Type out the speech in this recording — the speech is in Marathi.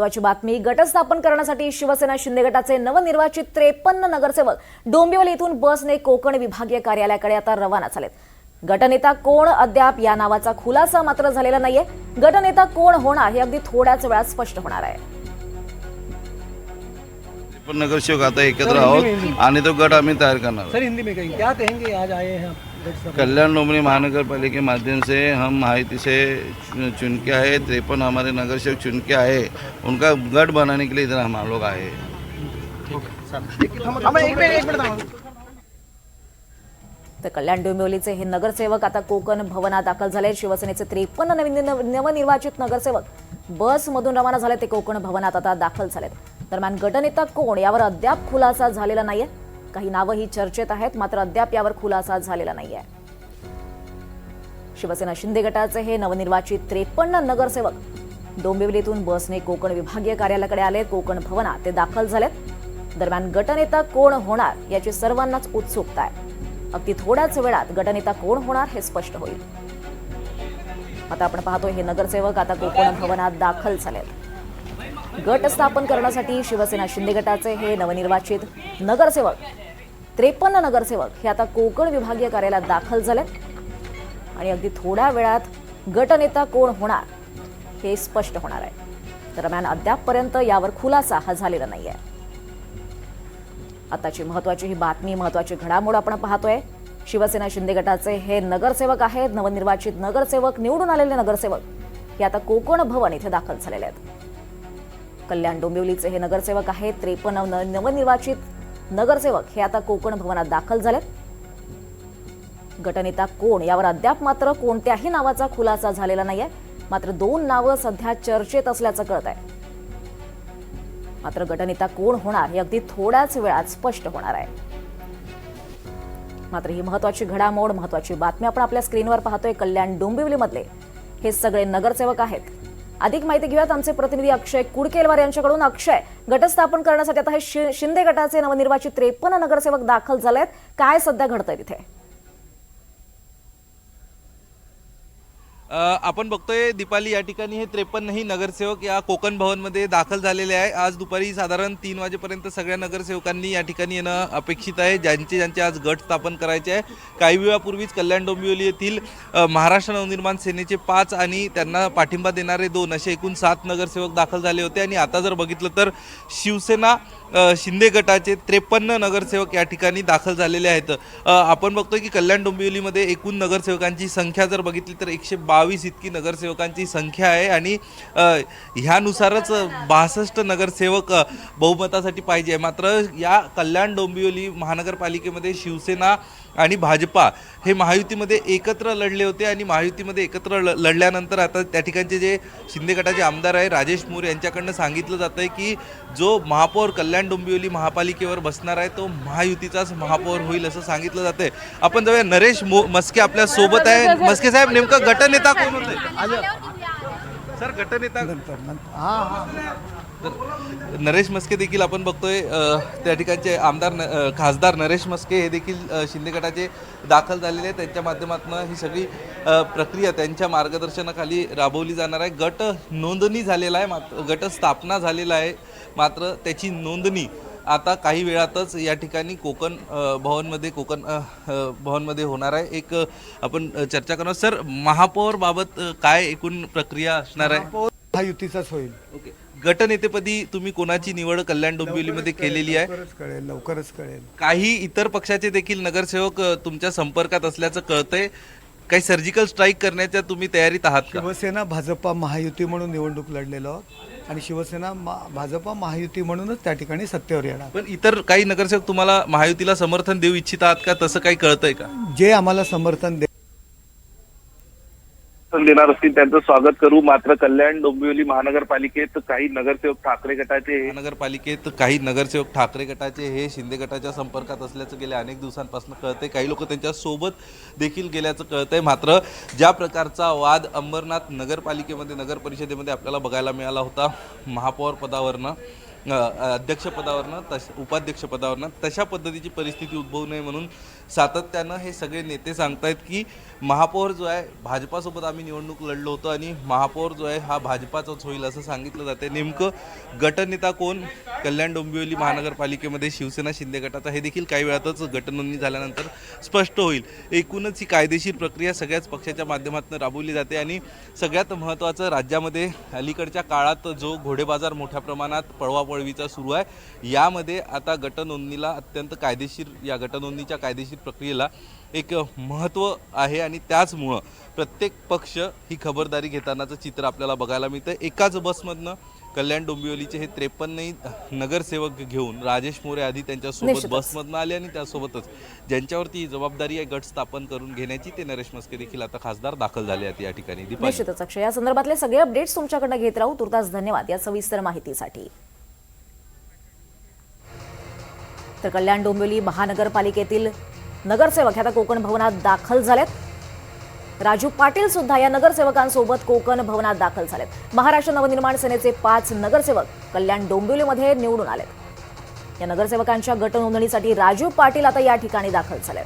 महत्त्वाची बातमी. गट स्थापन करण्यासाठी शिवसेना शिंदे गटाचे नवनिर्वाचित 53 नगरसेवक डोंबिवली येथून बसने कोकण विभागीय कार्यालयाकडे आता रवाना झालेत. गटनेता कोण अद्याप या नावाचा खुलासा मात्र झालेला नाहीये. गटनेता कोण होणार हे अगदी थोड्याच वेळात स्पष्ट होणार आहे. नगरसेवक आता एकत्र आहोत आणि तो गट आम्ही तैयार करना है। सर हिंदी में कहीं क्या कहेंगे? आज आए हैं आप कल्याण डोंबिवली महानगर पालिका के माध्यम से हम माहिती से चुन के आए, 53 हमारे नगरसेवक चुन के आए, उनका गढ़ बनाने के लिए इधर हम लोग आए। तर कल्याण डोंबिवलीचे हे नगरसेवक आता कोकण भवनात दाखल झाले. शिवसेनेचे 53 नवनिर्वाचित नगरसेवक बसमधून रवाना झाले. ते कोकण भवनात आता दाखल झालेत. दरम्यान गटनेता कोण यावर अद्याप खुलासा झालेला नाहीये. काही नावंही चर्चेत आहेत, मात्र अद्याप यावर खुलासा झालेला नाहीये. शिवसेना शिंदे गटाचे हे नवनिर्वाचित 53 नगरसेवक डोंबिवलीतून बसने कोकण विभागीय कार्यालयाकडे आले. कोकण भवनात ते दाखल झालेत. दरम्यान गटनेता कोण होणार याची सर्वांनाच उत्सुकता आहे. अगदी थोड्याच वेळात गटनेता कोण होणार हे स्पष्ट होईल. आता आपण पाहतोय हे नगरसेवक आता कोकण भवनात दाखल झालेत. गट स्थापन करण्यासाठी शिवसेना शिंदे गटाचे हे नवनिर्वाचित नगरसेवक 53 नगरसेवक हे आता कोकण विभागीय कार्यालयात दाखल झालेत आणि अगदी थोड्या वेळात गटनेता कोण होणार हे स्पष्ट होणार आहे. दरम्यान अद्यापपर्यंत यावर खुलासा हा झालेला नाहीये. आताची महत्त्वाची ही बातमी, महत्त्वाची घडामोड आपण पाहतोय. शिवसेना शिंदे गटाचे हे नगरसेवक आहेत, नवनिर्वाचित नगरसेवक, निवडून आलेले नगरसेवक हे आता कोकण भवन इथे दाखल झालेले आहेत. कल्याण डोंबिवलीचे हे नगरसेवक आहेत. 53 नवनिर्वाचित नगरसेवक हे आता कोकण भवनात दाखल झालेत. गटनेता कोण यावर अद्याप मात्र कोणत्याही नावाचा खुलासा झालेला नाहीये. मात्र 2 नावं सध्या चर्चेत असल्याचं कळत आहे. मात्र गटनेता कोण होणार हे अगदी थोड्याच वेळात स्पष्ट होणार आहे. मात्र ही महत्त्वाची घडामोड, महत्त्वाची बातमी आपण आपल्या स्क्रीनवर पाहतोय. कल्याण डोंबिवलीमधले हे सगळे नगरसेवक आहेत. अधिक माहिती घेऊयात आमचे प्रतिनिधी अक्षय कुडकेलवार यांच्याकडून. अक्षय, गट स्थापन करण्यासाठी आता हे शिंदे गटाचे नवनिर्वाचित 53 नगरसेवक दाखल झालेत. काय सध्या घडतंय तिथे? आपण बघतोय दीपाली, या ठिकाणी हे 53 ही नगरसेवक या कोकण भवनमध्ये दाखल झालेले आहे. आज दुपारी साधारण 3 वाजेपर्यंत सगळ्या नगरसेवकांनी या ठिकाणी येणं अपेक्षित आहे, ज्यांचे आज गट स्थापन करायचे आहे. काही वेळापूर्वीच कल्याण डोंबिवली येथील महाराष्ट्र नवनिर्माण सेनेचे 5 आणि त्यांना पाठिंबा देणारे 2 असे एकूण 7 नगरसेवक दाखल झाले होते. आणि आता जर बघितलं तर शिवसेना शिंदे गटाचे 53 नगरसेवक या ठिकाणी दाखल झालेले आहेत. आपण बघतोय की कल्याण डोंबिवलीमध्ये एकूण नगरसेवकांची संख्या जर बघितली तर 122 इतकी नगरसेवकांची संख्या आहे. आणि ह्यानुसारच 62 नगरसेवक बहुमतासाठी पाहिजे. मात्र या कल्याण डोंबिवली महानगरपालिकेमध्ये शिवसेना आणि भाजपा हे महायुतीमध्ये एकत्र लढले होते. आणि महायुतीमध्ये एकत्र लढल्यानंतर आता त्या ठिकाणचे जे शिंदे गटाचे आमदार आहे राजेश मोरे यांच्याकडनं सांगितलं जातं आहे की जो महापौर कल्याण डोंबिवली महापालिकेवर बसणार आहे तो महायुतीचाच महापौर होईल असं सांगितलं जातं आहे. आपण जाऊया, नरेश मस्के आपल्या सोबत आहे. मस्के साहेब, नेमकं गटनेता कोण होते सर? गटनेता नरेश मस्के देखील आपण बघतोय त्या ठिकाणचे आमदार खासदार नरेश मस्के हे देखील शिंदे गटाचे दाखल झालेले आहेत. त्यांच्या माध्यमातून ही सगळी प्रक्रिया त्यांच्या मार्गदर्शनाखाली राबवली जाणार आहे. गट नोंदणी झालेला आहे, गट स्थापना झालेला आहे. मात्र त्याची नोंदणी आता काही वेळातच या ठिकाणी कोकण भवनमध्ये होणार आहे. एक आपण चर्चा करणार. सर, महापौर बाबत काय एकूण प्रक्रिया असणार आहे? महायुतीचाच होईल. ओके, गटनेतेपदी तुम्ही कोणाची निवड कल्याण डोंबिवलीमध्ये केलेली आहे? लवकरच कळेल. काही इतर पक्षाचे देखील नगरसेवक तुमच्या संपर्कात असल्याचं कळतंय. काही सर्जिकल स्ट्राईक करण्याच्या तुम्ही तयारीत आहात का? शिवसेना भाजपा महायुती म्हणून निवडणूक लढलेलो आहोत आणि शिवसेना भाजपा महायुती म्हणूनच त्या ठिकाणी सत्तेवर येणार. पण इतर काही नगरसेवक तुम्हाला महायुतीला समर्थन देऊ इच्छित आहात का? तसं काही कळतंय का? जे आम्हाला समर्थन देणार असतील त्यांचं स्वागत करू. मात्र कल्याण डोंबिवली महानगरपालिकेत काही नगरसेवक ठाकरे गटाचे हे शिंदे गटाच्या संपर्कात असल्याचं गेल्या अनेक दिवसांपासून कळतंय. काही लोक त्यांच्या सोबत देखील गेल्याचं कळतंय. मात्र ज्या प्रकारचा वाद अंबरनाथ नगरपालिकेमध्ये, नगर परिषदेमध्ये आपल्याला बघायला मिळाला होता महापौर पदावरनं, अध्यक्षपदावरनं उपाध्यक्षपदावरनं तशा पद्धतीची परिस्थिती उद्भवू नये म्हणून सातत्यानं हे सगळे नेते सांगतायत की महापौर जो आहे भाजपासोबत आम्ही निवडणूक लढलो होतो आणि महापौर जो आहे हा भाजपाचाच होईल असं सांगितलं जाते. नेमकं गटनेता कोण कल्याण डोंबिवली महानगरपालिकेमध्ये शिवसेना शिंदे गटाचा हे देखील काही वेळातच गटनोंदणी झाल्यानंतर स्पष्ट होईल. एकूणच ही कायदेशीर प्रक्रिया सगळ्याच पक्षाच्या माध्यमातून राबवली जाते आणि सगळ्यात महत्त्वाचं राज्यामध्ये अलीकडच्या काळात जो घोडेबाजार मोठ्या प्रमाणात पळवापळवीचा सुरू आहे यामध्ये आता गटनोंदणीला अत्यंत कायदेशीर या गटनोंदणीच्या कायदेशीर प्रक्रियेला एक महत्त्व आहे आणि त्याचमुळं प्रत्येक पक्ष ही खबरदारी घेतानाचं चित्र आपल्याला बघायला मिळतं. एकाच बसमधनं कल्याण डोंबिवलीचे हे 53 नगरसेवक घेऊन राजेश मोरे आधी त्यांच्यासोबत निश्चितच. बसमधनं आले आणि त्यासोबतच ज्यांच्यावरती ही जबाबदारी आहे गट स्थापन करून घेण्याची ते नरेश मस्के देखील आता खासदार दाखल झाले आहेत या ठिकाणी. दीपाली. निश्चितच अक्षय, या संदर्भातले सगळे अपडेट्स तुमच्याकडनं घेत राहू. तुर्तास धन्यवाद या सविस्तर माहितीसाठी. तर कल्याण डोंबिवली महानगरपालिकेतील नगरसेवक आता कोकण भवनात दाखल झालेत. राजू पाटील सुद्धा या नगरसेवकांसोबत कोकण भवनात दाखल झालेत. महाराष्ट्र नवनिर्माण सेनेचे 5 नगरसेवक कल्याण डोंबिवलीमध्ये निवडून आलेत. या नगरसेवकांच्या गटनोंदणीसाठी राजू पाटील आता या ठिकाणी दाखल झालेत.